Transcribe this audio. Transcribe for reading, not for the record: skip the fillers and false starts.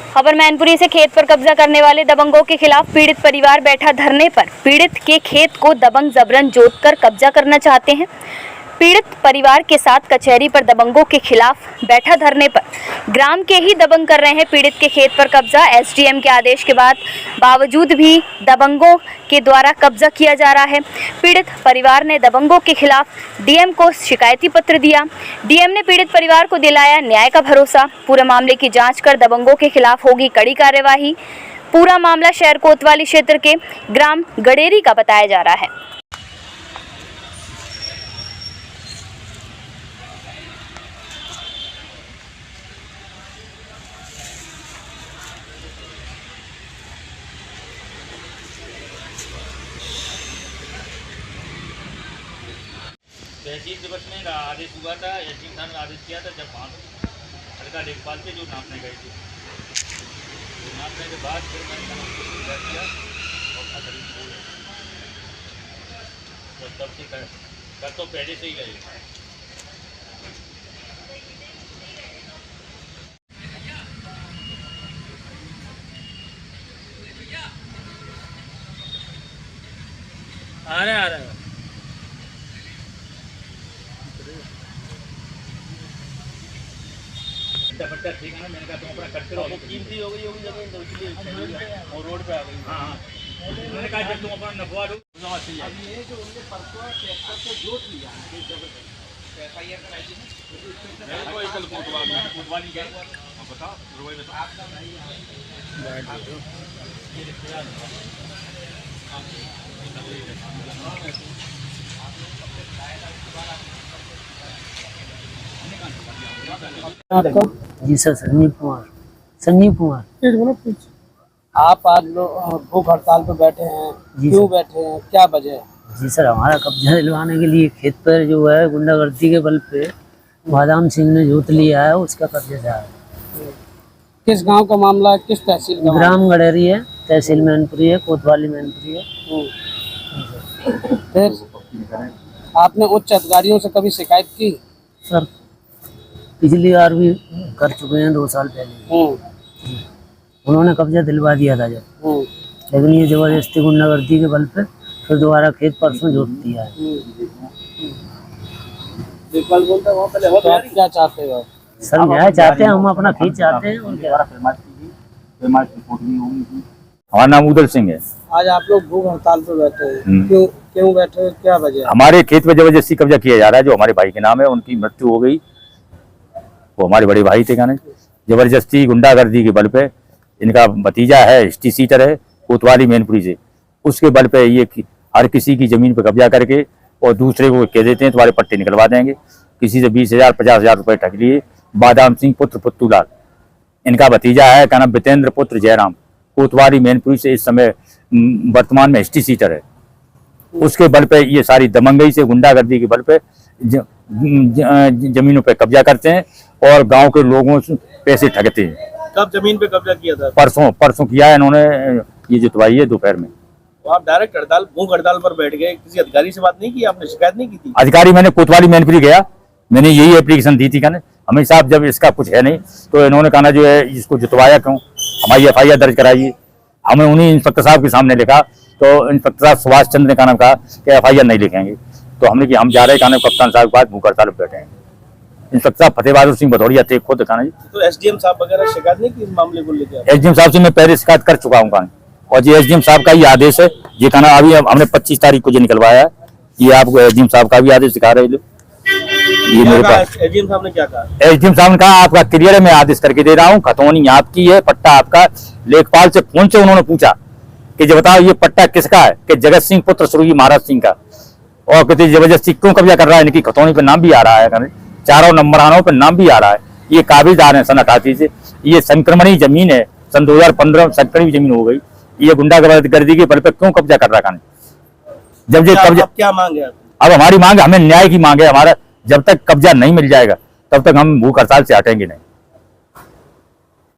खबर मैनपुरी से खेत पर कब्जा करने वाले दबंगों के खिलाफ पीड़ित परिवार बैठा धरने पर। पीड़ित के खेत को दबंग जबरन जोतकर कब्जा करना चाहते हैं। पीड़ित परिवार के साथ कचहरी पर दबंगों के खिलाफ बैठा धरने पर। ग्राम के ही दबंग कर रहे हैं पीड़ित के खेत पर कब्जा। एसडीएम के आदेश के बावजूद भी दबंगों के द्वारा कब्जा किया जा रहा है। पीड़ित परिवार ने दबंगों के खिलाफ डीएम को शिकायती पत्र दिया। डीएम ने पीड़ित परिवार को दिलाया न्याय का भरोसा। पूरे मामले की जांच कर दबंगों के खिलाफ होगी कड़ी कार्यवाही। पूरा मामला शहर कोतवाली क्षेत्र के ग्राम गडेरी का बताया जा रहा है। तहसील दिवस में आदेश हुआ था, एसडीएम साहब ने आदेश किया था जब 5 हल्का लेखपाल से जो नापने गए थे, तो नापने के बाद फिर मैंने किया और तो तब से कर तो पहले से ही गए। आ रहे हैं पट्टा ठीक है ना। मैंने कहा तुम अपना करते रहो, कीमती हो गई होगी जमीन तो इसलिए और रोड पे आ गई। हाँ मैंने कहा जब तुम अपना नफवा दो ये जो उनके परसों ट्रैक्टर से जोत लिया एफआईआर कराई थी कोई कल कोतवाली गए बताओ रोए में आपका? जी सर, संजीव कुमार। आप आज लोग भूख हड़ताल पर बैठे हैं, क्यों बैठे हैं, क्या वजह है? जी सर, हमारा कब्जा दिलवाने के लिए खेत पर जो है गुंडागर्दी के बल पे बादाम सिंह ने जोत लिया है, उसका कब्जा जा रहा है। किस गांव का मामला है, किस तहसील का? ग्राम गडेरी है, तहसील मैनपुरी है, कोतवाली मैनपुरी है। फिर आपने उच्च अधिकारियों से कभी शिकायत की? सर पिछली बार भी कर चुके हैं, 2 साल पहले उन्होंने कब्जा दिलवा दिया था जब, लेकिन ये जबरदस्ती गुंडागर्दी के बल पे फिर दोबारा खेत परसों जोत दिया है। तो आप क्या चाहते हो? सर न्याय चाहते हैं, हम अपना खेत चाहते हैं। हमारा नाम उदल सिंह है। आज आप लोग भूख हड़ताल पर बैठे हैं, क्यों बैठे हैं, क्या वजह है? हमारे खेत में जबरदस्ती कब्जा किया जा रहा है। जो हमारे भाई के नाम है, उनकी मृत्यु हो गई, वो हमारे बड़े भाई थे। कहने जबरदस्ती गुंडागर्दी के बल पे, इनका भतीजा है हिस्ट्री सीटर है कोतवाली मैनपुरी से, उसके बल पे ये हर किसी की जमीन पर कब्जा करके और दूसरे को कह देते हैं तुम्हारे पट्टे निकलवा देंगे। किसी से 20,000 50,000 रुपये ठग लिए। बादाम सिंह पुत्र पुत्तूलाल इनका भतीजा है, क्या नाम वितेंद्र पुत्र जयराम, कोतवाली मैनपुरी से इस समय वर्तमान में हिस्ट्री सीटर है। उसके बल पे ये सारी दबंगई से गुंडागर्दी के बल पे जमीनों पे कब्जा करते हैं और गांव के लोगों से पैसे ठगते हैं। कब जमीन पे कब्जा किया था? परसों किया है इन्होंने, ये जुतवाई है दोपहर में। तो आप डायरेक्ट हड़ताल, भूख हड़ताल पर बैठ गए, किसी अधिकारी से बात नहीं की? आपने शिकायत नहीं की थी? अधिकारी मैंने कोतवाली मैनपुरी गया, मैंने यही एप्लीकेशन दी थी। कहने हमें साहब जब इसका कुछ है नहीं तो इन्होंने कहा जो है इसको जुतवाया क्यों, हमारी एफआईआर दर्ज कराइए। हमें उन्हीं इंस्पेक्टर साहब के सामने लिखा तो इंस्पेक्टर साहब सुभाष चंद्र ने कहा कि एफआईआर नहीं लिखेंगे। तो हमने कि हम जा रहे हैं कप्तान साहब के पास, भूख हड़ताल पर बैठे हैं। इंस्पेक्टर साहब फतेह बहादुर सिंह भदौरिया थे खुद। कहना जी तो एसडीएम साहब वगैरह शिकायत नहीं की इस मामले को लेकर? एसडीएम साहब से मैं पहले शिकायत कर चुका हूँ और ये एसडीएम साहब का ही आदेश है। ये कहना अभी हमने 25 तारीख को जो निकलवाया है, ये आपको एसडीएम साहब का भी आदेश दिखा रहे हैं। ये मेरे पास एसडीएम साहब ने क्या कहा? एसडीएम साहब ने कहा आपका क्लियर है, मैं आदेश करके दे रहा हूँ, खतौनी आपकी है, पट्टा आपका। लेखपाल से फोन से उन्होंने पूछा कि जो बताओ ये पट्टा किसका है, कि जगत सिंह पुत्र सुरजी महाराज सिंह का। और कहते जबरदस्ती क्यों कब्जा कर रहा है, इनकी खतौनी पे नाम भी आ रहा है, 4 नंबरानों पे नाम भी आ रहा है। ये काबिजदार है सन 88 से, ये संक्रमणी जमीन है, सन 2015 संक्रमणी जमीन हो गई। ये गुंडागर्दी के बल पे क्यों कब्जा कर रहा है? जब ये कब्जा, क्या मांग है? अब हमारी मांग, हमें न्याय की मांग है। हमारा जब तक कब्जा नहीं मिल जाएगा तब तक हम भूख हड़ताल से हटेंगे नहीं।